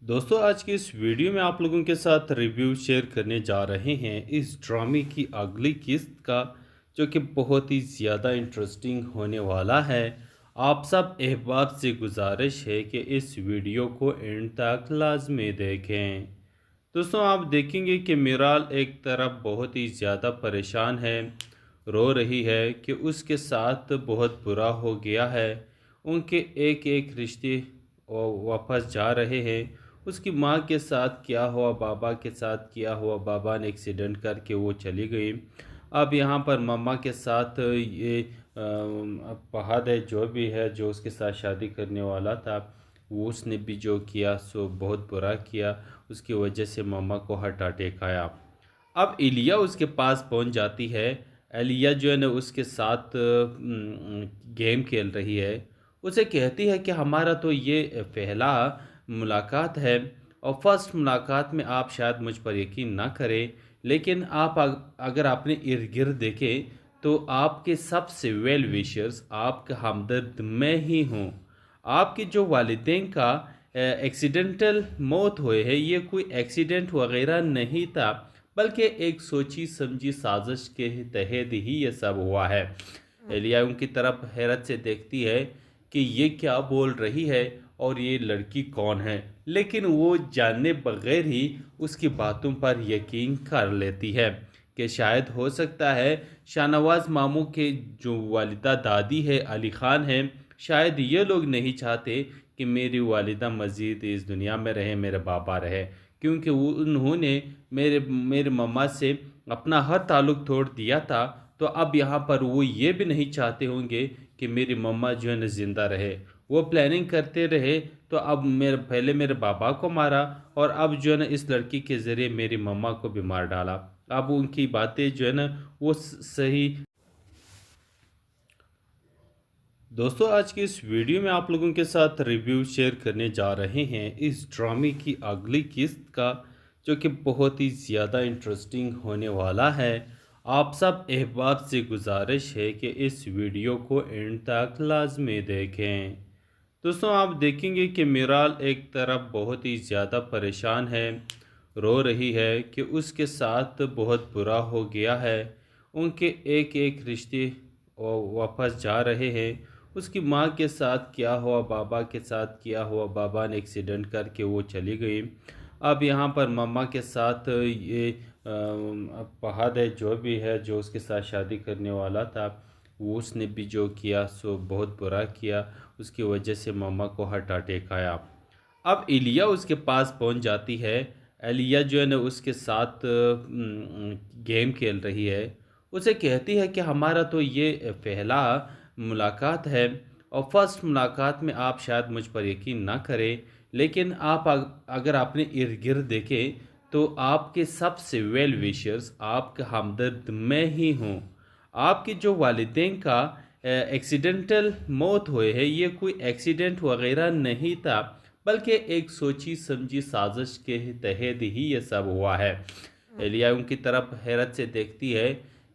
दोस्तों आज की इस वीडियो में आप लोगों के साथ रिव्यू शेयर करने जा रहे हैं इस ड्रामे की अगली किस्त का, जो कि बहुत ही ज़्यादा इंटरेस्टिंग होने वाला है। आप सब अहबाब से गुजारिश है कि इस वीडियो को एंड तक लाजमी देखें। दोस्तों आप देखेंगे कि मिराल एक तरफ बहुत ही ज़्यादा परेशान है, रो रही है कि उसके साथ बहुत बुरा हो गया है। उनके एक एक रिश्ते वापस जा रहे हैं। उसकी माँ के साथ क्या हुआ, बाबा के साथ क्या हुआ, बाबा ने एक्सीडेंट करके वो चली गई। अब यहाँ पर मम्मा के साथ ये फहद है, जो भी है, जो उसके साथ शादी करने वाला था, वो उसने भी जो किया सो बहुत बुरा किया। उसकी वजह से मम्मा को हार्ट अटैक आया। अब इलिया उसके पास पहुंच जाती है। एलिया जो है ना उसके साथ गेम खेल रही है। उसे कहती है कि हमारा तो ये पहला मुलाकात है, और फर्स्ट मुलाकात में आप शायद मुझ पर यकीन ना करें, लेकिन आप अगर अपने इर्द गिर्द देखें तो आपके सबसे वेल विशर्स, आपका हमदर्द मैं ही हूँ। आपके जो वालिदैन का एक्सीडेंटल मौत हुए है, ये कोई एक्सीडेंट वगैरह नहीं था, बल्कि एक सोची समझी साजिश के तहत ही ये सब हुआ है। एलिया उनकी तरफ हैरत से देखती है कि ये क्या बोल रही है और ये लड़की कौन है, लेकिन वो जाने बगैर ही उसकी बातों पर यकीन कर लेती है कि शायद हो सकता है शाहनवाज मामू के जो वालिदा दादी है अली ख़ान है, शायद ये लोग नहीं चाहते कि मेरी वालिदा मज़ीद इस दुनिया में रहे, मेरे बाबा रहे, क्योंकि उन्होंने मेरे मेरे मम्मा से अपना हर ताल्लुक़ तोड़ दिया था। तो अब यहाँ पर वो ये भी नहीं चाहते होंगे कि मेरी मम्मा जो है ना ज़िंदा रहे। वो प्लानिंग करते रहे, तो अब मेरे पहले मेरे बाबा को मारा और अब जो है ना इस लड़की के ज़रिए मेरी मम्मा को भी मार डाला। अब उनकी बातें जो है ना वो सही। दोस्तों आज की इस वीडियो में आप लोगों के साथ रिव्यू शेयर करने जा रहे हैं इस ड्रामे की अगली किस्त का, जो कि बहुत ही ज़्यादा इंटरेस्टिंग होने वाला है। आप सब अहबाब से गुजारिश है कि इस वीडियो को एंड तक लाजमी देखें। दोस्तों आप देखेंगे कि मिराल एक तरफ बहुत ही ज़्यादा परेशान है, रो रही है कि उसके साथ बहुत बुरा हो गया है। उनके एक एक रिश्ते वापस जा रहे हैं। उसकी माँ के साथ क्या हुआ, बाबा के साथ क्या हुआ, बाबा ने एक्सीडेंट करके वो चली गई। अब यहाँ पर मम्मा के साथ ये फहद है, जो भी है, जो उसके साथ शादी करने वाला था, वो उसने भी जो किया सो बहुत बुरा किया। उसकी वजह से मम्मा को हार्ट अटैक आया। अब इलिया उसके पास पहुंच जाती है। एलिया जो है ना उसके साथ गेम खेल रही है। उसे कहती है कि हमारा तो ये पहला मुलाकात है, और फर्स्ट मुलाकात में आप शायद मुझ पर यकीन ना करें, लेकिन आप अगर अपने इर्द गिर्द देखें तो आपके सबसे वेल विशर्स, आपका हमदर्द मैं ही हूँ। आपके जो वालिदैन का एक्सीडेंटल मौत हुए है, ये कोई एक्सीडेंट वगैरह नहीं था, बल्कि एक सोची समझी साजिश के तहत ही ये सब हुआ है। एलिया उनकी तरफ हैरत से देखती है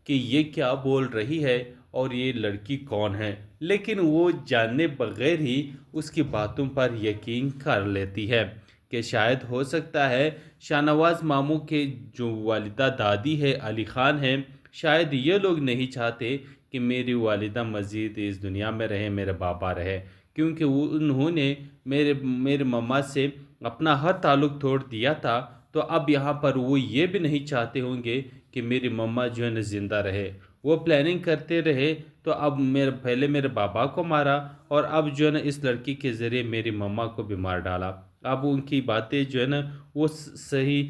कि ये क्या बोल रही है और ये लड़की कौन है, लेकिन वो जाने बगैर ही उसकी बातों पर यकीन कर लेती है कि शायद हो सकता है शाहनवाज मामू के जो वालिदा दादी है अली ख़ान है, शायद ये लोग नहीं चाहते कि मेरी वालिदा मज़ीद इस दुनिया में रहे, मेरे बाबा रहे, क्योंकि उन्होंने मेरे मेरे मम्मा से अपना हर ताल्लुक़ तोड़ दिया था। तो अब यहाँ पर वो ये भी नहीं चाहते होंगे कि मेरी मम्मा जो है ना ज़िंदा रहे। वो प्लानिंग करते रहे, तो अब मेरे पहले मेरे बाबा को मारा और अब जो है ना इस लड़की के ज़रिए मेरी मम्मा को भी मार डाला। अब उनकी बातें जो है ना वो सही।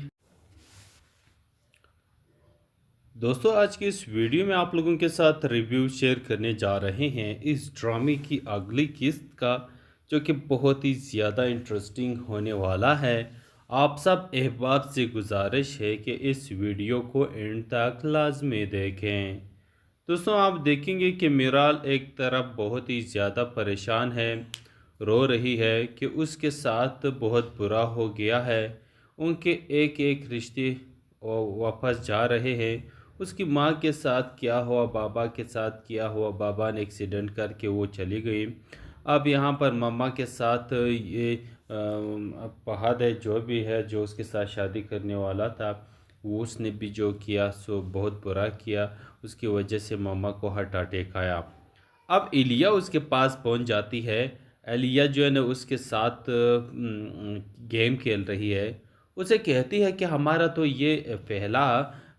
दोस्तों आज की इस वीडियो में आप लोगों के साथ रिव्यू शेयर करने जा रहे हैं इस ड्रामे की अगली किस्त का, जो कि बहुत ही ज़्यादा इंटरेस्टिंग होने वाला है। आप सब अहबाब से गुजारिश है कि इस वीडियो को एंड तक लाजमी देखें। दोस्तों आप देखेंगे कि मिराल एक तरफ बहुत ही ज़्यादा परेशान है, रो रही है कि उसके साथ बहुत बुरा हो गया है। उनके एक एक रिश्ते वापस जा रहे हैं। उसकी माँ के साथ क्या हुआ, बाबा के साथ क्या हुआ, बाबा ने एक्सीडेंट करके वो चली गई। अब यहाँ पर मम्मा के साथ ये फहद है जो भी है, जो उसके साथ शादी करने वाला था, वो उसने भी जो किया सो बहुत बुरा किया। उसकी वजह से मम्मा को हार्ट अटैक आया। अब इलिया उसके पास पहुंच जाती है। एलिया जो है ना उसके साथ गेम खेल रही है। उसे कहती है कि हमारा तो ये पहला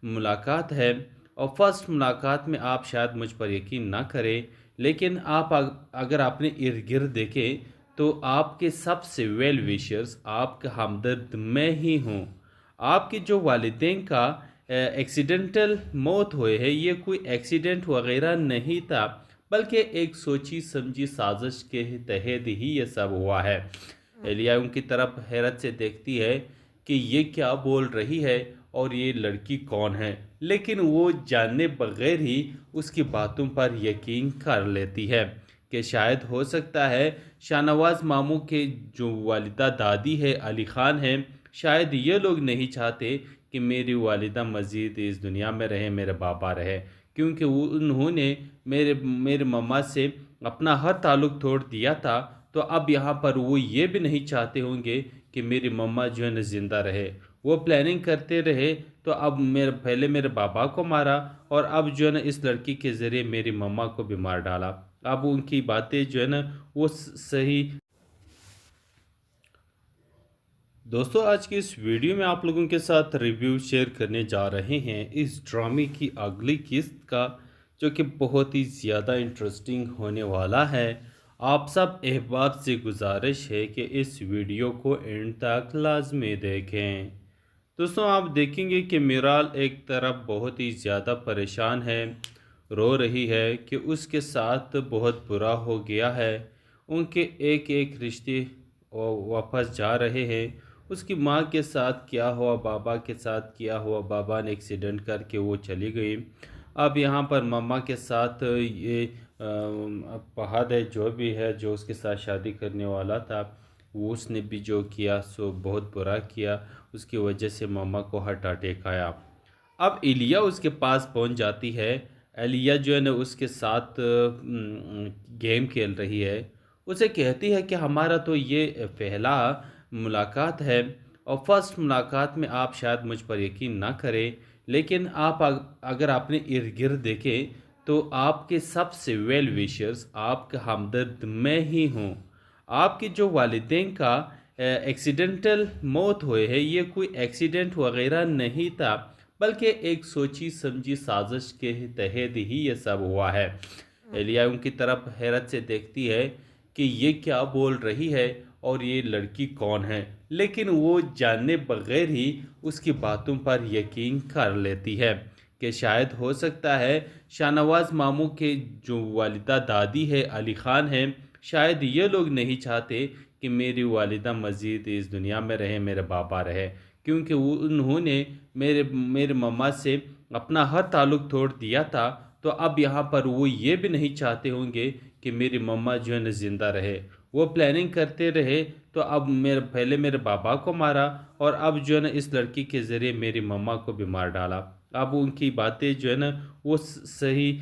मुलाकात है, और फर्स्ट मुलाकात में आप शायद मुझ पर यकीन ना करें, लेकिन आप अगर आपने इर्द गिर्द देखें तो आपके सबसे वेल विशर्स, आपका हमदर्द मैं ही हूँ। आपके जो वालिदैन का एक्सीडेंटल मौत हुए है, ये कोई एक्सीडेंट वगैरह नहीं था, बल्कि एक सोची समझी साजिश के तहत ही ये सब हुआ है। एलिया उनकी तरफ हैरत से देखती है कि ये क्या बोल रही है और ये लड़की कौन है, लेकिन वो जानने बगैर ही उसकी बातों पर यकीन कर लेती है कि शायद हो सकता है शाहनवाज मामू के जो वालिदा दादी है अली ख़ान है, शायद ये लोग नहीं चाहते कि मेरी वालिदा मज़ीद इस दुनिया में रहे, मेरे बाबा रहे, क्योंकि उन्होंने मेरे मेरे मम्मा से अपना हर ताल्लुक़ तोड़ दिया था। तो अब यहाँ पर वो ये भी नहीं चाहते होंगे कि मेरी मम्मा जो है न ज़िंदा रहे। वो प्लानिंग करते रहे, तो अब पहले मेरे बाबा को मारा, और अब जो है ना इस लड़की के ज़रिए मेरी मम्मा को भी मार डाला। अब उनकी बातें जो है ना वो सही। दोस्तों, आज की इस वीडियो में आप लोगों के साथ रिव्यू शेयर करने जा रहे हैं इस ड्रामे की अगली किस्त का, जो कि बहुत ही ज़्यादा इंटरेस्टिंग होने वाला है। आप सब अहबाब से गुजारिश है कि इस वीडियो को एंड तक लाजमी देखें। दोस्तों, आप देखेंगे कि मिराल एक तरफ बहुत ही ज़्यादा परेशान है, रो रही है कि उसके साथ बहुत बुरा हो गया है। उनके एक एक रिश्ते वापस जा रहे हैं। उसकी माँ के साथ क्या हुआ, बाबा के साथ क्या हुआ, बाबा ने एक्सीडेंट करके वो चली गई। अब यहाँ पर मम्मा के साथ ये फहद है जो भी है, जो उसके साथ शादी करने वाला था, वो उसने भी जो किया सो बहुत बुरा किया। उसकी वजह से मम्मा को हार्ट अटैक आया। अब इलिया उसके पास पहुंच जाती है। एलिया जो है ना उसके साथ गेम खेल रही है। उसे कहती है कि हमारा तो ये पहला मुलाकात है, और फर्स्ट मुलाकात में आप शायद मुझ पर यकीन ना करें, लेकिन आप अगर आपने इर्द गिर्द देखें तो आपके सबसे वेल विशर्स, आपका हमदर्द मैं ही हूँ। आपके जो वालिदैन का एक्सीडेंटल मौत हुए है, ये कोई एक्सीडेंट वगैरह नहीं था, बल्कि एक सोची समझी साजिश के तहत ही ये सब हुआ है। एलिया उनकी तरफ हैरत से देखती है कि ये क्या बोल रही है और ये लड़की कौन है, लेकिन वो जानने बगैर ही उसकी बातों पर यकीन कर लेती है कि शायद हो सकता है शाहनवाज मामू के जो वालिदा दादी है अली ख़ान है, शायद ये लोग नहीं चाहते कि मेरी वालिदा मज़ीद इस दुनिया में रहे, मेरे बाबा रहे, क्योंकि उन्होंने मेरे मेरे मम्मा से अपना हर ताल्लुक़ तोड़ दिया था। तो अब यहाँ पर वो ये भी नहीं चाहते होंगे कि मेरी मम्मा जो है न ज़िंदा रहे। वो प्लानिंग करते रहे, तो अब पहले मेरे बाबा को मारा, और अब जो है ना इस लड़की के ज़रिए मेरी मम्मा को भी मार डाला। अब उनकी बातें जो है ना वो सही।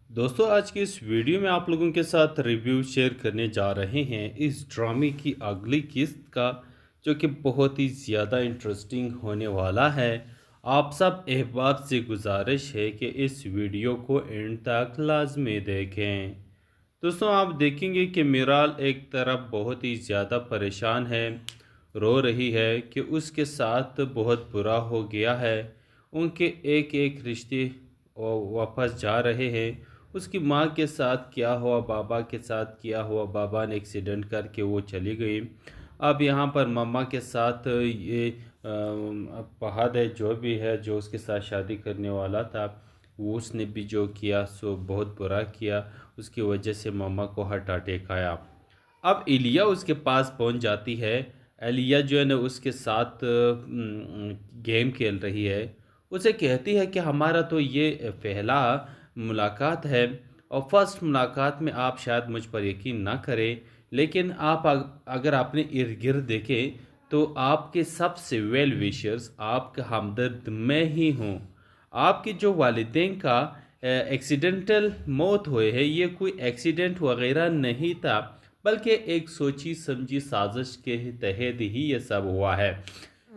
दोस्तों, आज की इस वीडियो में आप लोगों के साथ रिव्यू शेयर करने जा रहे हैं इस ड्रामे की अगली किस्त का, जो कि बहुत ही ज़्यादा इंटरेस्टिंग होने वाला है। आप सब अहबाब से गुजारिश है कि इस वीडियो को एंड तक लाजमी देखें। दोस्तों, आप देखेंगे कि मिराल एक तरफ बहुत ही ज़्यादा परेशान है, रो रही है कि उसके साथ बहुत बुरा हो गया है। उनके एक एक रिश्ते वापस जा रहे हैं। उसकी माँ के साथ क्या हुआ, बाबा के साथ क्या हुआ, बाबा ने एक्सीडेंट करके वो चली गई। अब यहाँ पर मम्मा के साथ ये फहद है जो भी है, जो उसके साथ शादी करने वाला था, वो उसने भी जो किया सो बहुत बुरा किया। उसकी वजह से मम्मा को हार्ट अटैक आया। अब इलिया उसके पास पहुंच जाती है। एलिया जो है ना उसके साथ गेम खेल रही है। उसे कहती है कि हमारा तो ये पहला मुलाकात है, और फर्स्ट मुलाकात में आप शायद मुझ पर यकीन ना करें, लेकिन आप अगर आपने इर्द गिर्द देखें तो आपके सबसे वेल विशर्स, आपका हमदर्द मैं ही हूँ। आपके जो वालिदैन का एक्सीडेंटल मौत हुए है, ये कोई एक्सीडेंट वगैरह नहीं था, बल्कि एक सोची समझी साजिश के तहत ही ये सब हुआ है।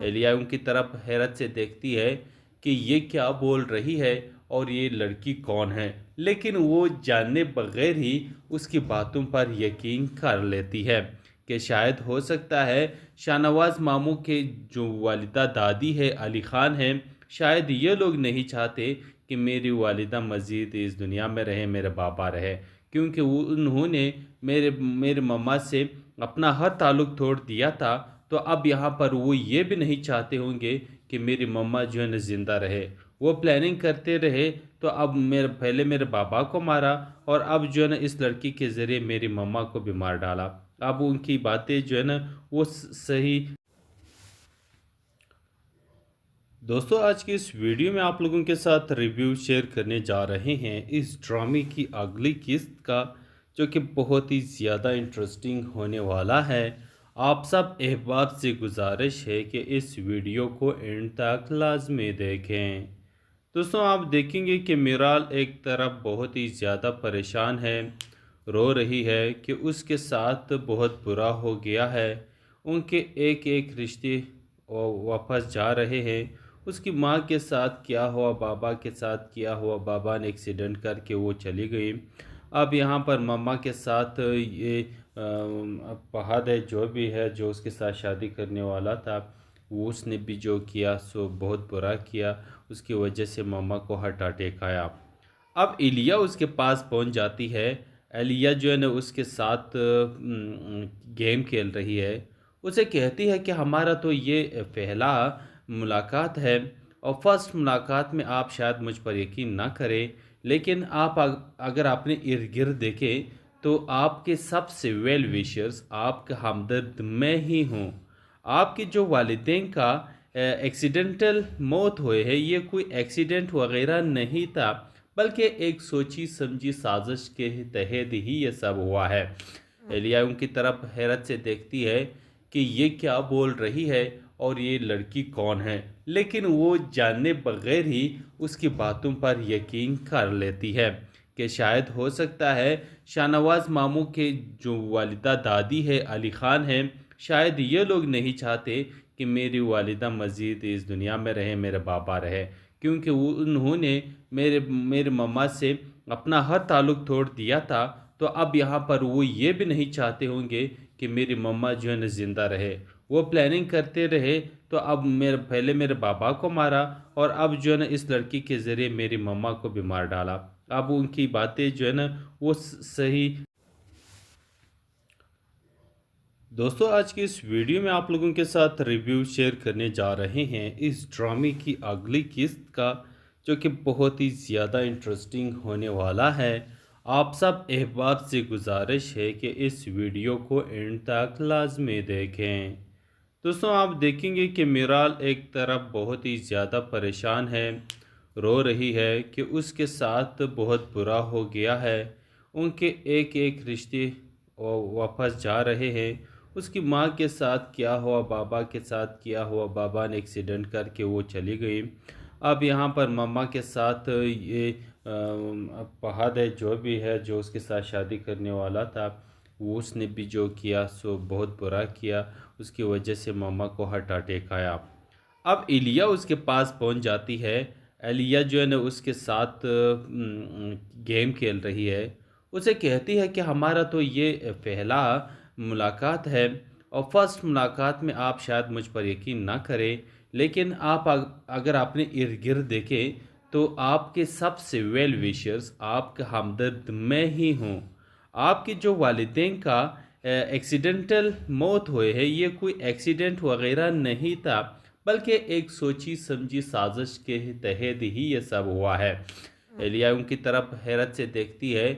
एलिया उनकी तरफ हैरत से देखती है कि ये क्या बोल रही है और ये लड़की कौन है, लेकिन वो जाने बगैर ही उसकी बातों पर यकीन कर लेती है कि शायद हो सकता है शाहनवाज मामू के जो वालिदा दादी है अली ख़ान है, शायद ये लोग नहीं चाहते कि मेरी वालिदा मज़ीद इस दुनिया में रहे, मेरे बाबा रहे, क्योंकि उन्होंने मेरे मेरे मम्मा से अपना हर ताल्लुक़ तोड़ दिया था। तो अब यहाँ पर वो ये भी नहीं चाहते होंगे कि मेरी मम्मा जो है ना ज़िंदा रहे। वो प्लानिंग करते रहे, तो अब पहले मेरे बाबा को मारा और अब जो है ना इस लड़की के ज़रिए मेरी मम्मा को भी मार डाला। अब उनकी बातें जो है ना वो सही। दोस्तों, आज की इस वीडियो में आप लोगों के साथ रिव्यू शेयर करने जा रहे हैं इस ड्रामे की अगली किस्त का, जो कि बहुत ही ज़्यादा इंटरेस्टिंग होने वाला है। आप सब अहबाब से गुजारिश है कि इस वीडियो को एंड तक लाजमी देखें। दोस्तों, आप देखेंगे कि मिराल एक तरफ बहुत ही ज़्यादा परेशान है, रो रही है कि उसके साथ बहुत बुरा हो गया है। उनके एक एक रिश्ते वापस जा रहे हैं। उसकी माँ के साथ क्या हुआ, बाबा के साथ क्या हुआ, बाबा ने एक्सीडेंट करके वो चली गई। अब यहाँ पर मम्मा के साथ ये फहद है जो भी है, जो उसके साथ शादी करने वाला था, वो उसने भी जो किया सो बहुत बुरा किया। उसकी वजह से मम्मा को हार्ट अटैक आया। अब एलिया उसके पास पहुंच जाती है। एलिया जो है ना उसके साथ गेम खेल रही है। उसे कहती है कि हमारा तो ये पहला मुलाकात है और फर्स्ट मुलाकात में आप शायद मुझ पर यकीन ना करें, लेकिन आप अगर आपने इर्द गिर्द देखें तो आपके सबसे वेल विशर्स, आपका हमदर्द मैं ही हूँ। आपके जो वालिदैन का एक्सीडेंटल मौत हुए है, ये कोई एक्सीडेंट वगैरह नहीं था, बल्कि एक सोची समझी साजिश के तहत ही ये सब हुआ है। एलिया उनकी तरफ हैरत से देखती है कि ये क्या बोल रही है और ये लड़की कौन है, लेकिन वो जाने बगैर ही उसकी बातों पर यकीन कर लेती है कि शायद हो सकता है शाहनवाज मामू के जो वालिदा दादी है अली ख़ान है, शायद ये लोग नहीं चाहते कि मेरी वालिदा मज़ीद इस दुनिया में रहे, मेरे बाबा रहे, क्योंकि उन्होंने मेरे मम्मा से अपना हर ताल्लुक़ तोड़ दिया था। तो अब यहाँ पर वो ये भी नहीं चाहते होंगे कि मेरी मम्मा जो है ना ज़िंदा रहे। वो प्लानिंग करते रहे, तो अब पहले मेरे बाबा को मारा और अब जो है ना इस लड़की के ज़रिए मेरी मम्मा को भी मार डाला। अब उनकी बातें जो है ना वो सही। दोस्तों, आज की इस वीडियो में आप लोगों के साथ रिव्यू शेयर करने जा रहे हैं इस ड्रामे की अगली किस्त का, जो कि बहुत ही ज़्यादा इंटरेस्टिंग होने वाला है। आप सब अहबाब से गुजारिश है कि इस वीडियो को एंड तक लाजमी देखें। दोस्तों, आप देखेंगे कि मिराल एक तरफ बहुत ही ज़्यादा परेशान है, रो रही है कि उसके साथ बहुत बुरा हो गया है। उनके एक एक रिश्ते वापस जा रहे हैं। उसकी माँ के साथ क्या हुआ, बाबा के साथ क्या हुआ, बाबा ने एक्सीडेंट करके वो चली गई। अब यहाँ पर मम्मा के साथ ये फहद है जो भी है, जो उसके साथ शादी करने वाला था, वो उसने भी जो किया सो बहुत बुरा किया। उसकी वजह से मम्मा को हार्ट अटैक आया। अब एलिया उसके पास पहुंच जाती है। एलिया जो है ना उसके साथ गेम खेल रही है। उसे कहती है कि हमारा तो ये पहला मुलाकात है और फर्स्ट मुलाकात में आप शायद मुझ पर यकीन ना करें, लेकिन आप अगर आपने इर्द गिर्द देखें तो आपके सबसे वेल विशर्स, आपका हमदर्द मैं ही हूँ। आपके जो वालिदैन का एक्सीडेंटल मौत हुए है, ये कोई एक्सीडेंट वगैरह नहीं था, बल्कि एक सोची समझी साजिश के तहत ही ये सब हुआ है। एलिया उनकी तरफ हैरत से देखती है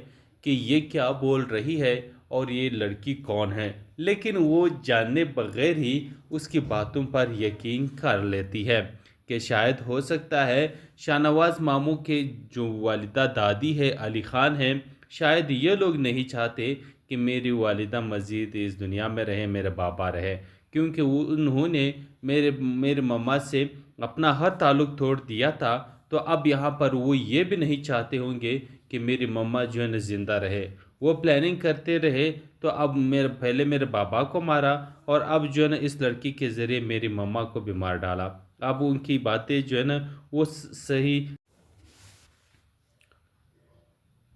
कि ये क्या बोल रही है और ये लड़की कौन है, लेकिन वो जाने बगैर ही उसकी बातों पर यकीन कर लेती है कि शायद हो सकता है शाहनवाज मामू के जो वालिदा दादी है अली ख़ान है, शायद ये लोग नहीं चाहते कि मेरी वालिदा मज़ीद इस दुनिया में रहे, मेरे बाबा रहे, क्योंकि उन्होंने मेरे मम्मा से अपना हर ताल्लुक़ तोड़ दिया था। तो अब यहाँ पर वो ये भी नहीं चाहते होंगे कि मेरी मम्मा जो है ना ज़िंदा रहे। वो प्लानिंग करते रहे, तो अब मेरे पहले मेरे बाबा को मारा और अब जो है ना इस लड़की के ज़रिए मेरी मम्मा को भी मार डाला। अब उनकी बातें जो है ना वो सही।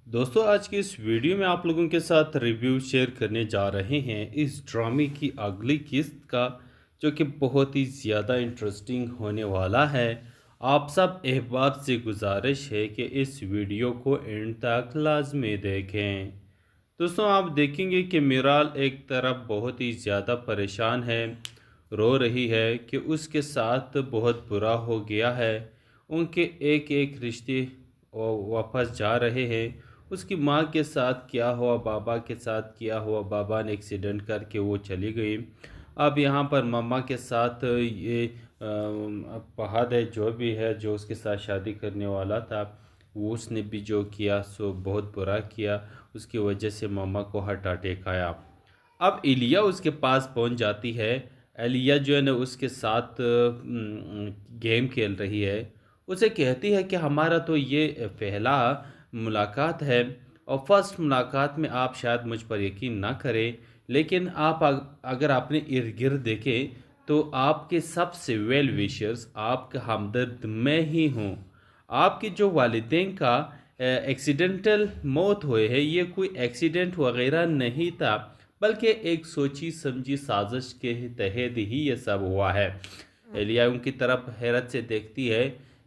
दोस्तों आज की इस वीडियो में आप लोगों के साथ रिव्यू शेयर करने जा रहे हैं इस ड्रामे की अगली किस्त का, जो कि बहुत ही ज़्यादा इंटरेस्टिंग होने वाला है। आप सब अहबाब से गुजारिश है कि इस वीडियो को एंड तक लाजमी देखें। दोस्तों आप देखेंगे कि मिराल एक तरफ बहुत ही ज़्यादा परेशान है, रो रही है कि उसके साथ बहुत बुरा हो गया है। उनके एक एक रिश्ते वापस जा रहे हैं। उसकी माँ के साथ क्या हुआ, बाबा के साथ क्या हुआ, बाबा ने एक्सीडेंट करके वो चली गई। अब यहाँ पर मम्मा के साथ ये फहद है जो भी है, जो उसके साथ शादी करने वाला था, वो उसने भी जो किया सो बहुत बुरा किया। उसकी वजह से मम्मा को हार्ट अटैक आया। अब इलिया उसके पास पहुंच जाती है। एलिया जो है ना उसके साथ गेम खेल रही है। उसे कहती है कि हमारा तो ये पहला मुलाकात है और फर्स्ट मुलाकात में आप शायद मुझ पर यकीन ना करें, लेकिन आप अगर आपने इर्द गिर्द देखें तो आपके सबसे वेल विशर्स, आपका हमदर्द मैं ही हूँ। आपके जो वालिदैन का एक्सीडेंटल मौत हुए है, ये कोई एक्सीडेंट वगैरह नहीं था, बल्कि एक सोची समझी साजिश के तहत ही ये सब हुआ है। एलिया उनकी तरफ हैरत से देखती है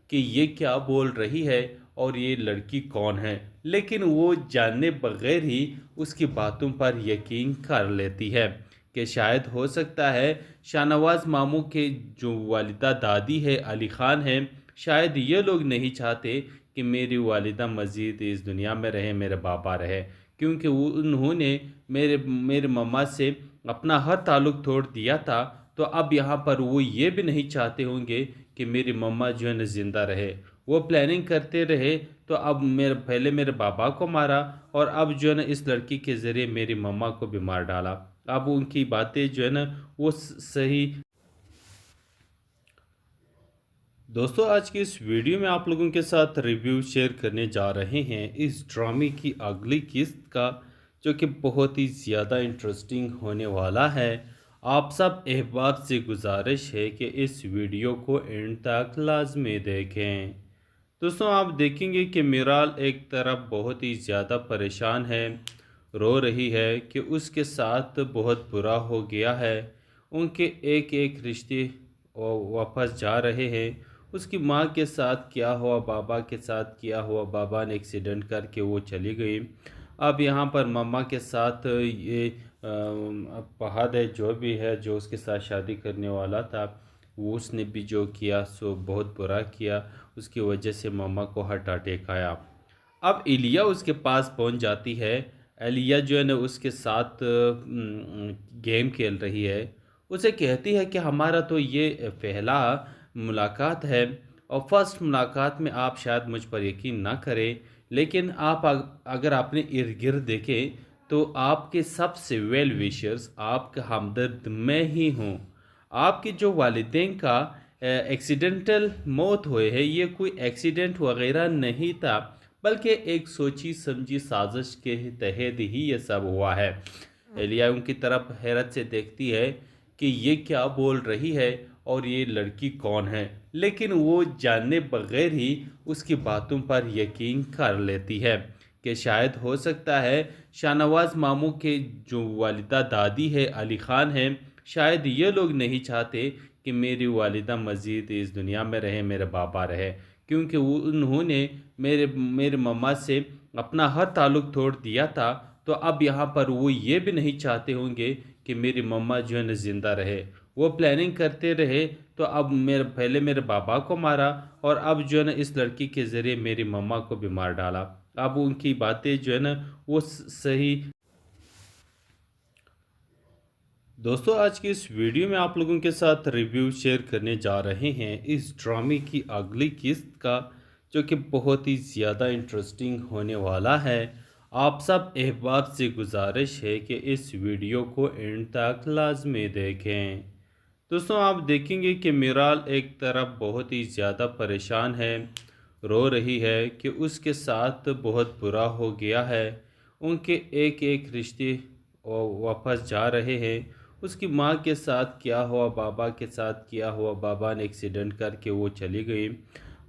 कि ये क्या बोल रही है और ये लड़की कौन है, लेकिन वो जानने बगैर ही उसकी बातों पर यकीन कर लेती है कि शायद हो सकता है शाहनवाज मामू के जो वालिदा दादी है अली ख़ान है, शायद ये लोग नहीं चाहते कि मेरी वालिदा मज़ीद इस दुनिया में रहे, मेरे बाबा रहे, क्योंकि उन्होंने मेरे मेरे मम्मा से अपना हर ताल्लुक़ तोड़ दिया था। तो अब यहाँ पर वो ये भी नहीं चाहते होंगे कि मेरी मम्मा जो है न ज़िंदा रहे। वो प्लानिंग करते रहे, तो अब पहले मेरे बाबा को मारा और अब जो है ना इस लड़की के ज़रिए मेरी मम्मा को भी मार डाला। अब उनकी बातें जो है ना वो सही। दोस्तों आज की इस वीडियो में आप लोगों के साथ रिव्यू शेयर करने जा रहे हैं इस ड्रामे की अगली किस्त का, जो कि बहुत ही ज़्यादा इंटरेस्टिंग होने वाला है। आप सब अहबाब से गुजारिश है कि इस वीडियो को एंड तक लाजमी देखें। दोस्तों आप देखेंगे कि मिराल एक तरफ बहुत ही ज़्यादा परेशान है, रो रही है कि उसके साथ बहुत बुरा हो गया है। उनके एक एक रिश्ते वापस जा रहे हैं। उसकी माँ के साथ क्या हुआ, बाबा के साथ क्या हुआ, बाबा ने एक्सीडेंट करके वो चली गई। अब यहाँ पर मम्मा के साथ ये फहद है जो भी है, जो उसके साथ शादी करने वाला था, वो उसने भी जो किया सो बहुत बुरा किया। उसकी वजह से मम्मा को हार्ट अटैक आया। अब इलिया उसके पास पहुंच जाती है। एलिया जो है ना उसके साथ गेम खेल रही है। उसे कहती है कि हमारा तो ये पहला मुलाकात है और फर्स्ट मुलाकात में आप शायद मुझ पर यकीन ना करें, लेकिन आप अगर आपने इर्द गिर्द देखें तो आपके सबसे वेल विशर्स, आपका हमदर्द मैं ही हूँ। आपके जो वालिदैन का एक्सीडेंटल मौत हुए है, ये कोई एक्सीडेंट वगैरह नहीं था, बल्कि एक सोची समझी साजिश के तहत ही ये सब हुआ है। एलिया उनकी तरफ हैरत से देखती है कि ये क्या बोल रही है और ये लड़की कौन है, लेकिन वो जानने बगैर ही उसकी बातों पर यकीन कर लेती है कि शायद हो सकता है शाहनवाज मामू के जो वालिदा दादी है अली ख़ान है, शायद ये लोग नहीं चाहते कि मेरी वालिदा मज़ीद इस दुनिया में रहे, मेरे बाबा रहे, क्योंकि उन्होंने मेरे मम्मा से अपना हर ताल्लुक़ तोड़ दिया था। तो अब यहाँ पर वो ये भी नहीं चाहते होंगे कि मेरी मम्मा जो है न ज़िंदा रहे। वो प्लानिंग करते रहे, तो अब पहले मेरे बाबा को मारा और अब जो है ना इस लड़की के ज़रिए मेरी मम्मा को भी मार डाला। अब उनकी बातें जो है ना वो सही। दोस्तों आज की इस वीडियो में आप लोगों के साथ रिव्यू शेयर करने जा रहे हैं इस ड्रामे की अगली किस्त का, जो कि बहुत ही ज़्यादा इंटरेस्टिंग होने वाला है। आप सब अहबाब से गुजारिश है कि इस वीडियो को एंड तक लाजमी देखें। दोस्तों आप देखेंगे कि मिराल एक तरफ बहुत ही ज़्यादा परेशान है, रो रही है कि उसके साथ बहुत बुरा हो गया है। उनके एक एक रिश्ते वापस जा रहे हैं, उसकी माँ के साथ क्या हुआ, बाबा के साथ क्या हुआ, बाबा ने एक्सीडेंट करके वो चली गई।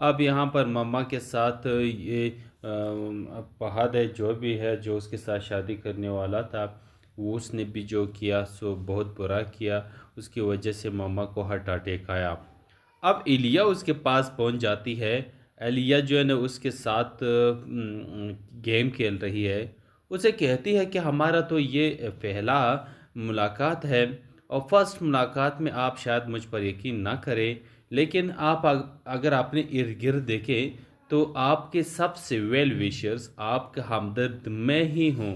अब यहाँ पर मम्मा के साथ ये फहद है, जो भी है, जो उसके साथ शादी करने वाला था, वो उसने भी जो किया सो बहुत बुरा किया। उसकी वजह से मम्मा को हार्ट अटैक आया। अब एलिया उसके पास पहुंच जाती है। एलिया जो है ना उसके साथ गेम खेल रही है। उसे कहती है कि हमारा तो ये पहला मुलाकात है, और फर्स्ट मुलाकात में आप शायद मुझ पर यकीन ना करें, लेकिन आप अगर अपने इर्द गिर्द देखें तो आपके सबसे वेल विशर्स, आपके हमदर्द मैं ही हूँ।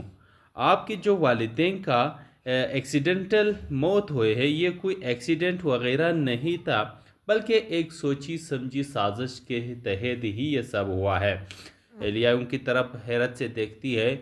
आपके जो वालिदैन का एक्सीडेंटल मौत हुए है, ये कोई एक्सीडेंट वगैरह नहीं था, बल्कि एक सोची समझी साजिश के तहत ही ये सब हुआ है। एलिया उनकी तरफ हैरत से देखती है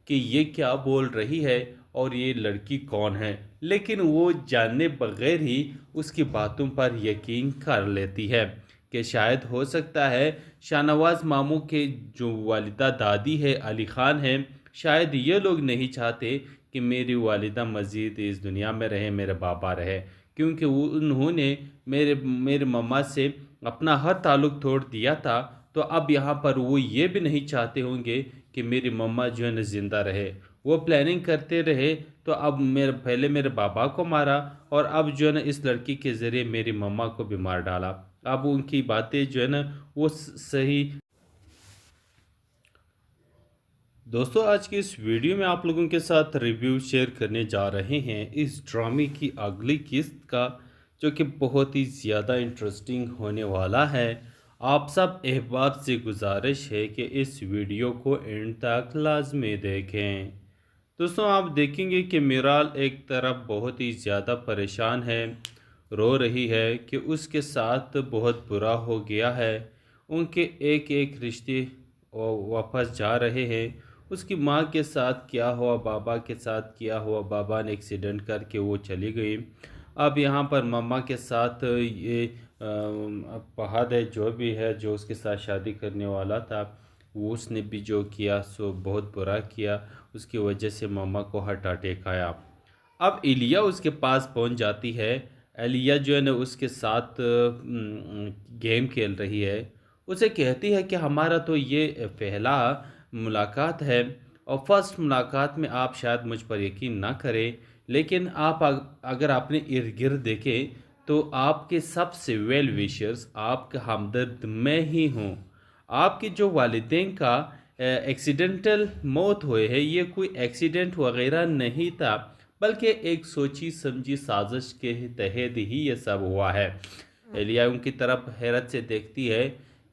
कि ये क्या बोल रही है और ये लड़की कौन है, लेकिन वो जानने बगैर ही उसकी बातों पर यकीन कर लेती है कि शायद हो सकता है शाहनवाज मामू के जो वालिदा दादी है अली ख़ान है, शायद ये लोग नहीं चाहते कि मेरी वालिदा मज़ीद इस दुनिया में रहे, मेरे बाबा रहे, क्योंकि वो उन्होंने मेरे मेरे मम्मा से अपना हर ताल्लुक़ तोड़ दिया था। तो अब यहाँ पर वो ये भी नहीं चाहते होंगे कि मेरी मम्मा जो है ना ज़िंदा रहे। वो प्लानिंग करते रहे, तो अब पहले मेरे बाबा को मारा और अब जो है ना इस लड़की के ज़रिए मेरी मम्मा को भी मार डाला। अब उनकी बातें जो है ना वो सही। दोस्तों, आज की इस वीडियो में आप लोगों के साथ रिव्यू शेयर करने जा रहे हैं इस ड्रामे की अगली किस्त का, जो कि बहुत ही ज़्यादा इंटरेस्टिंग होने वाला है। आप सब अहबाब से गुजारिश है कि इस वीडियो को एंड तक लाजमी देखें। दोस्तों, आप देखेंगे कि मिराल एक तरफ बहुत ही ज़्यादा परेशान है, रो रही है कि उसके साथ बहुत बुरा हो गया है। उनके एक एक रिश्ते वापस जा रहे हैं। उसकी माँ के साथ क्या हुआ, बाबा के साथ क्या हुआ, बाबा ने एक्सीडेंट करके वो चली गई। अब यहाँ पर मम्मा के साथ ये फहद है, जो भी है, जो उसके साथ शादी करने वाला था, वो उसने भी जो किया सो बहुत बुरा किया। उसकी वजह से मम्मा को हार्ट अटैक आया। अब एलिया उसके पास पहुंच जाती है। एलिया जो है ना उसके साथ गेम खेल रही है। उसे कहती है कि हमारा तो ये पहला मुलाकात है, और फर्स्ट मुलाकात में आप शायद मुझ पर यकीन ना करें, लेकिन आप अगर अपने इर्द गिर्द देखें तो आपके सबसे वेल विशर्स, आपके हमदर्द मैं ही हूँ। आपके जो वालिदैन का एक्सीडेंटल मौत हुए है, ये कोई एक्सीडेंट वगैरह नहीं था, बल्कि एक सोची समझी साजिश के तहत ही ये सब हुआ है। एलिया उनकी तरफ हैरत से देखती है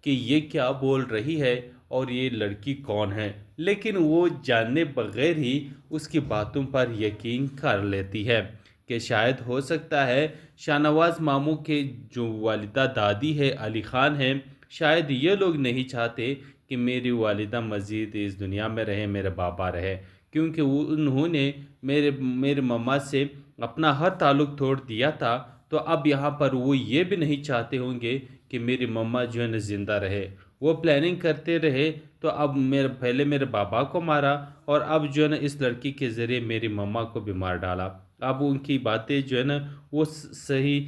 कि ये क्या बोल रही है और ये लड़की कौन है, लेकिन वो जानने बगैर ही उसकी बातों पर यकीन कर लेती है कि शायद हो सकता है शाहनवाज मामू के जो वालिदा दादी है अली ख़ान है, शायद ये लोग नहीं चाहते कि मेरी वालिदा मज़ीद इस दुनिया में रहे, मेरे बाबा रहे, क्योंकि वो उन्होंने मेरे मेरे मम्मा से अपना हर ताल्लुक़ तोड़ दिया था। तो अब यहाँ पर वो ये भी नहीं चाहते होंगे कि मेरी मम्मा जो है ना ज़िंदा रहे। वो प्लानिंग करते रहे, तो अब पहले मेरे बाबा को मारा और अब जो है ना इस लड़की के ज़रिए मेरी मम्मा को भी मार डाला। अब उनकी बातें जो है ना वो सही।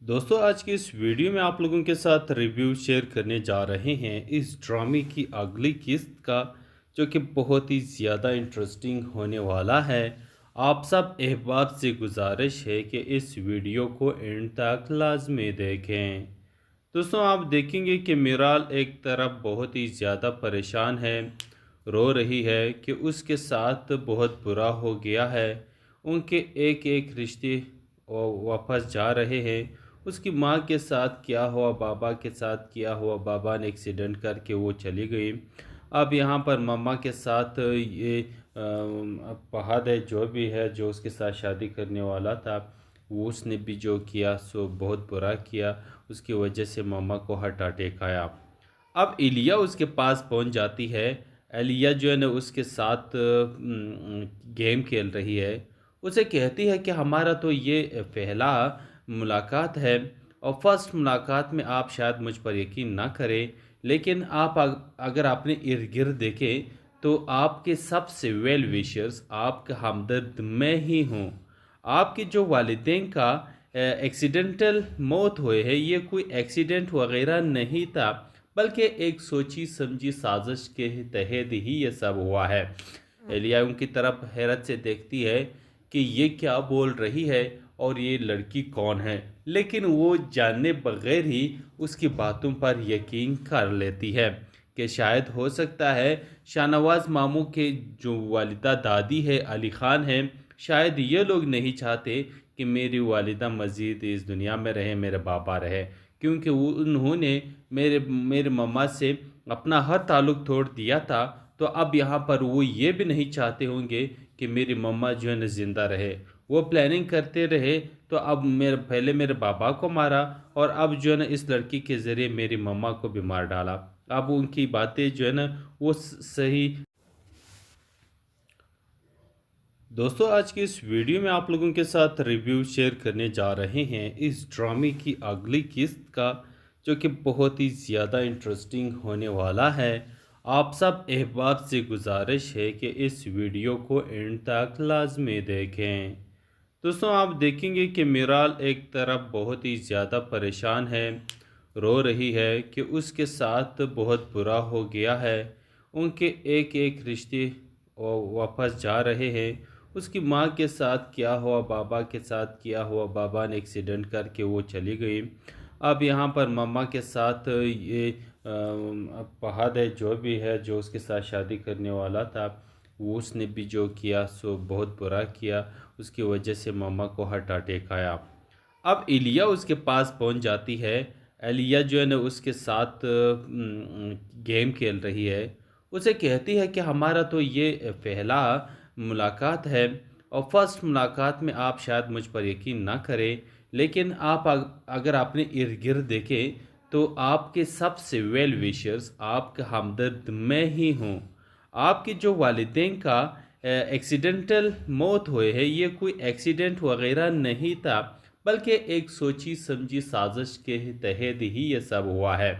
दोस्तों, आज की इस वीडियो में आप लोगों के साथ रिव्यू शेयर करने जा रहे हैं इस ड्रामे की अगली किस्त का, जो कि बहुत ही ज़्यादा इंटरेस्टिंग होने वाला है। आप सब अहबाब से गुजारिश है कि इस वीडियो को एंड तक लाजमी देखें। दोस्तों, आप देखेंगे कि मिराल एक तरफ बहुत ही ज़्यादा परेशान है, रो रही है कि उसके साथ बहुत बुरा हो गया है। उनके एक एक रिश्ते वापस जा रहे हैं। उसकी माँ के साथ क्या हुआ, बाबा के साथ क्या हुआ, बाबा ने एक्सीडेंट करके वो चली गई। अब यहाँ पर मम्मा के साथ ये फहद है, जो भी है, जो उसके साथ शादी करने वाला था, वो उसने भी जो किया सो बहुत बुरा किया। उसकी वजह से मम्मा को हार्ट अटैक आया। अब एलिया उसके पास पहुंच जाती है। एलिया जो है ना उसके साथ गेम खेल रही है। उसे कहती है कि हमारा तो ये पहला मुलाकात है, और फर्स्ट मुलाकात में आप शायद मुझ पर यकीन ना करें, लेकिन आप अगर अपने इर्द गिर्द देखें तो आपके सबसे वेल विशर्स आपका हमदर्द मैं ही हूँ। आपके जो वालिदैन का एक्सीडेंटल मौत हुए है, ये कोई एक्सीडेंट वगैरह नहीं था, बल्कि एक सोची समझी साजिश के तहत ही ये सब हुआ है। एलिया उनकी तरफ हैरत से देखती है कि ये क्या बोल रही है और ये लड़की कौन है, लेकिन वो जाने बगैर ही उसकी बातों पर यकीन कर लेती है कि शायद हो सकता है शाहनवाज मामू के जो वालिदा दादी है अली ख़ान है, शायद ये लोग नहीं चाहते कि मेरी वालिदा मज़ीद इस दुनिया में रहे, मेरे बाबा रहे, क्योंकि वो उन्होंने मेरे मेरे मम्मा से अपना हर ताल्लुक़ तोड़ दिया था। तो अब यहाँ पर वो ये भी नहीं चाहते होंगे कि मेरी मम्मा जो है न ज़िंदा रहे। वो प्लानिंग करते रहे, तो अब मेरे पहले मेरे बाबा को मारा और अब जो है ना इस लड़की के ज़रिए मेरी मम्मा को भी मार डाला। अब उनकी बातें जो है ना वो सही। दोस्तों, आज की इस वीडियो में आप लोगों के साथ रिव्यू शेयर करने जा रहे हैं इस ड्रामे की अगली किस्त का, जो कि बहुत ही ज़्यादा इंटरेस्टिंग होने वाला है। आप सब अहबाब से गुजारिश है कि इस वीडियो को एंड तक लाजमी देखें। दोस्तों, आप देखेंगे कि मिराल एक तरफ बहुत ही ज़्यादा परेशान है, रो रही है कि उसके साथ बहुत बुरा हो गया है। उनके एक एक रिश्ते वापस जा रहे हैं। उसकी माँ के साथ क्या हुआ, बाबा के साथ क्या हुआ, बाबा ने एक्सीडेंट करके वो चली गई। अब यहाँ पर मम्मा के साथ ये फहद है, जो भी है, जो उसके साथ शादी करने वाला था, वो उसने भी जो किया सो बहुत बुरा किया। उसकी वजह से मम्मा को हार्ट अटैक आया। अब इलिया उसके पास पहुंच जाती है। एलिया जो है ना उसके साथ गेम खेल रही है। उसे कहती है कि हमारा तो ये पहला मुलाकात है और फर्स्ट मुलाकात में आप शायद मुझ पर यकीन ना करें, लेकिन आप अगर अपने इर्द गिर्द देखें तो आपके सबसे वेल विशर्स आपका हमदर्द मैं ही हूँ। आपके जो वालिदैन का एक्सीडेंटल मौत हुए है, ये कोई एक्सीडेंट वगैरह नहीं था, बल्कि एक सोची समझी साजिश के तहत ही ये सब हुआ है।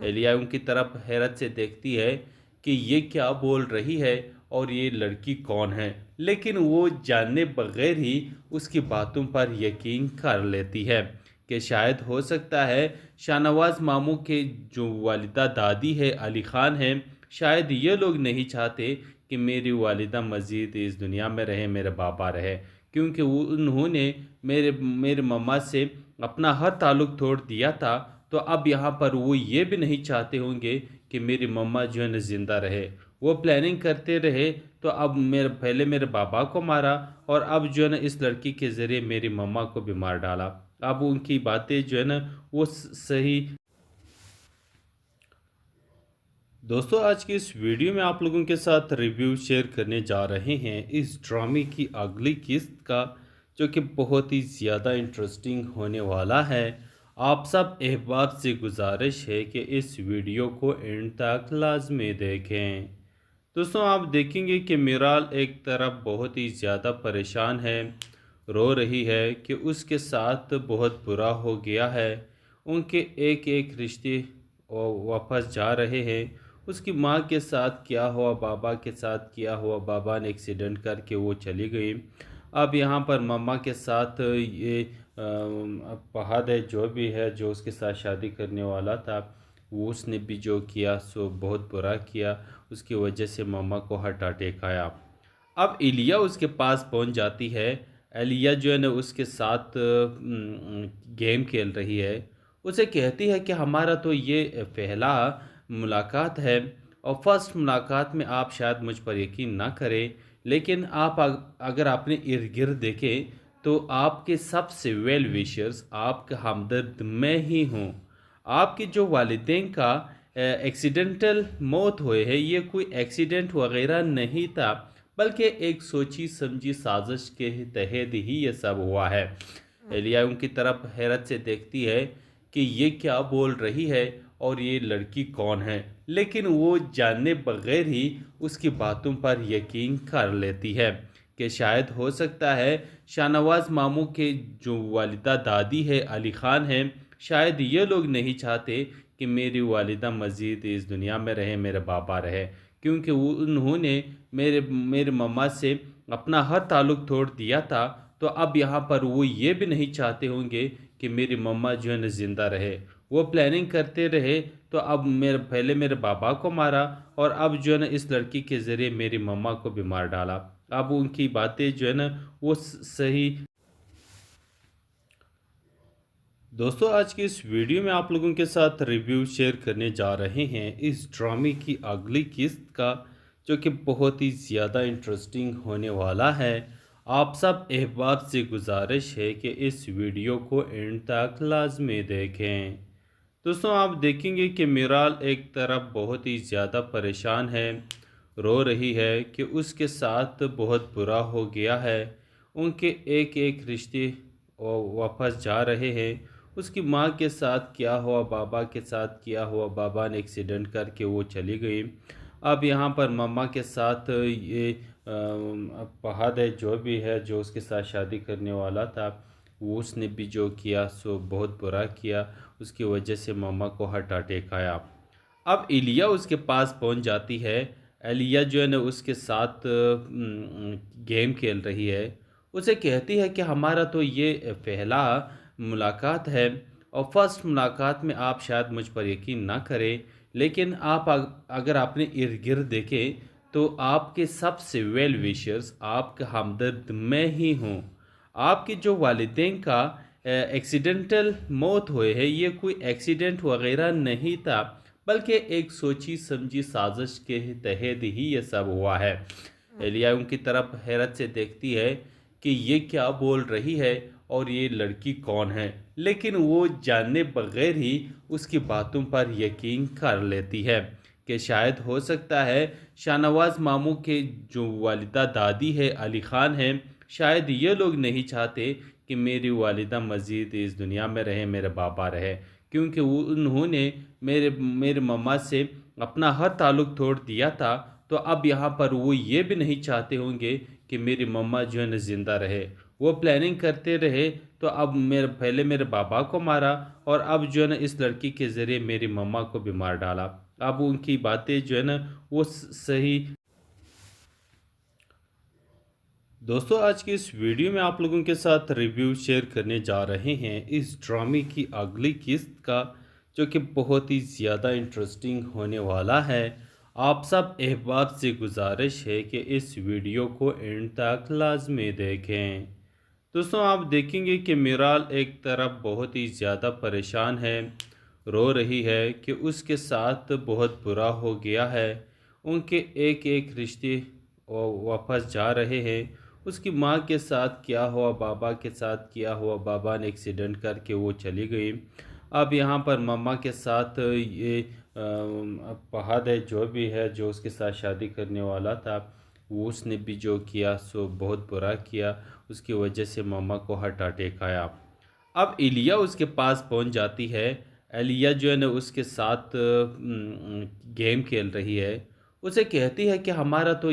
एलिया उनकी तरफ हैरत से देखती है कि ये क्या बोल रही है और ये लड़की कौन है, लेकिन वो जाने बगैर ही उसकी बातों पर यकीन कर लेती है कि शायद हो सकता है शाहनवाज मामू के जो वालिदा दादी है अली ख़ान है, शायद ये लोग नहीं चाहते कि मेरी वालिदा मज़ीद इस दुनिया में रहे, मेरे बाबा रहे, क्योंकि वो उन्होंने मेरे मेरे मम्मा से अपना हर ताल्लुक़ तोड़ दिया था। तो अब यहाँ पर वो ये भी नहीं चाहते होंगे कि मेरी मम्मा जो है न ज़िंदा रहे। वो प्लानिंग करते रहे, तो अब मेरे पहले मेरे बाबा को मारा और अब जो है ना इस लड़की के ज़रिए मेरी मम्मा को भी मार डाला। अब उनकी बातें जो है ना वो सही। दोस्तों, आज की इस वीडियो में आप लोगों के साथ रिव्यू शेयर करने जा रहे हैं इस ड्रामे की अगली किस्त का, जो कि बहुत ही ज़्यादा इंटरेस्टिंग होने वाला है। आप सब अहबाब से गुजारिश है कि इस वीडियो को एंड तक लाजमी देखें। दोस्तों, आप देखेंगे कि मिराल एक तरफ बहुत ही ज़्यादा परेशान है, रो रही है कि उसके साथ बहुत बुरा हो गया है। उनके एक एक रिश्ते वापस जा रहे हैं। उसकी माँ के साथ क्या हुआ, बाबा के साथ क्या हुआ, बाबा ने एक्सीडेंट करके वो चली गई। अब यहाँ पर मम्मा के साथ ये फहद है, जो भी है, जो उसके साथ शादी करने वाला था, वो उसने भी जो किया सो बहुत बुरा किया। उसकी वजह से मम्मा को हार्ट अटैक आया। अब इलिया उसके पास पहुंच जाती है। एलिया जो है ना उसके साथ गेम खेल रही है। उसे कहती है कि हमारा तो ये पहला मुलाकात है और फर्स्ट मुलाकात में आप शायद मुझ पर यकीन ना करें, लेकिन आप अगर अपने इर्द गिर्द देखें तो आपके सबसे वेल विशर्स आपका हमदर्द मैं ही हूँ। आपके जो वालिदैन का एक्सीडेंटल मौत हुए है, ये कोई एक्सीडेंट वगैरह नहीं था, बल्कि एक सोची समझी साजिश के तहत ही ये सब हुआ है। एलिया उनकी तरफ हैरत से देखती है कि ये क्या बोल रही है और ये लड़की कौन है, लेकिन वो जाने बगैर ही उसकी बातों पर यकीन कर लेती है कि शायद हो सकता है शाहनवाज मामू के जो वालिदा दादी है अली ख़ान है, शायद ये लोग नहीं चाहते कि मेरी वालिदा मज़ीद इस दुनिया में रहे, मेरे बाबा रहे, क्योंकि उन्होंने मेरे मेरे मम्मा से अपना हर ताल्लुक़ तोड़ दिया था। तो अब यहाँ पर वो ये भी नहीं चाहते होंगे कि मेरी मम्मा जो है ना ज़िंदा रहे। वो प्लानिंग करते रहे, तो अब मेरे पहले मेरे बाबा को मारा और अब जो है ना इस लड़की के ज़रिए मेरी मम्मा को भी मार डाला। अब उनकी बातें जो है ना वो सही। दोस्तों, आज की इस वीडियो में आप लोगों के साथ रिव्यू शेयर करने जा रहे हैं इस ड्रामे की अगली किस्त का, जो कि बहुत ही ज़्यादा इंटरेस्टिंग होने वाला है। आप सब अहबाब से गुजारिश है कि इस वीडियो को एंड तक लाजमी देखें। दोस्तों, आप देखेंगे कि मिराल एक तरफ बहुत ही ज़्यादा परेशान है, रो रही है कि उसके साथ बहुत बुरा हो गया है। उनके एक एक रिश्ते वापस जा रहे हैं। उसकी माँ के साथ क्या हुआ, बाबा के साथ क्या हुआ, बाबा ने एक्सीडेंट करके वो चली गई। अब यहाँ पर मम्मा के साथ ये फहद है, जो भी है, जो उसके साथ शादी करने वाला था, वो उसने भी जो किया सो बहुत बुरा किया। उसकी वजह से मम्मा को हार्ट अटैक आया। अब इलिया उसके पास पहुंच जाती है। एलिया जो है ना उसके साथ गेम खेल रही है। उसे कहती है कि हमारा तो ये पहला मुलाकात है और फर्स्ट मुलाकात में आप शायद मुझ पर यकीन ना करें, लेकिन आप अगर आपने इर्द गिर्द देखें तो आपके सबसे वेल विशर्स, आपका हमदर्द मैं ही हूँ। आपके जो वालिदैन का एक्सीडेंटल मौत हुए है, ये कोई एक्सीडेंट वगैरह नहीं था, बल्कि एक सोची समझी साजिश के तहत ही ये सब हुआ है। एलिया उनकी तरफ हैरत से देखती है कि ये क्या बोल रही है और ये लड़की कौन है, लेकिन वो जाने बगैर ही उसकी बातों पर यकीन कर लेती है कि शायद हो सकता है शाहनवाज मामू के जो वालिदा दादी है अली ख़ान है, शायद ये लोग नहीं चाहते कि मेरी वालिदा मज़ीद इस दुनिया में रहे, मेरे बाबा रहे, क्योंकि उन्होंने मेरे मेरे मम्मा से अपना हर ताल्लुक़ तोड़ दिया था। तो अब यहाँ पर वो ये भी नहीं चाहते होंगे कि मेरी मम्मा जो है ना ज़िंदा रहे। वो प्लानिंग करते रहे, तो अब मेरे पहले मेरे बाबा को मारा और अब जो है ना इस लड़की के ज़रिए मेरी मम्मा को भी मार डाला। अब उनकी बातें जो है ना वो सही। दोस्तों, आज की इस वीडियो में आप लोगों के साथ रिव्यू शेयर करने जा रहे हैं इस ड्रामे की अगली किस्त का, जो कि बहुत ही ज़्यादा इंटरेस्टिंग होने वाला है। आप सब अहबाब से गुजारिश है कि इस वीडियो को एंड तक लाजमी देखें। दोस्तों, आप देखेंगे कि मिराल एक तरफ बहुत ही ज़्यादा परेशान है, रो रही है कि उसके साथ बहुत बुरा हो गया है। उनके एक एक रिश्ते वापस जा रहे हैं। उसकी माँ के साथ क्या हुआ, बाबा के साथ क्या हुआ, बाबा ने एक्सीडेंट करके वो चली गई। अब यहाँ पर मम्मा के साथ ये फहद है, जो भी है, जो उसके साथ शादी करने वाला था, वो उसने भी जो किया सो बहुत बुरा किया। उसकी वजह से मम्मा को हार्ट अटैक आया। अब इलिया उसके पास पहुंच जाती है। एलिया जो है ना उसके साथ गेम खेल रही है। उसे कहती है कि हमारा तो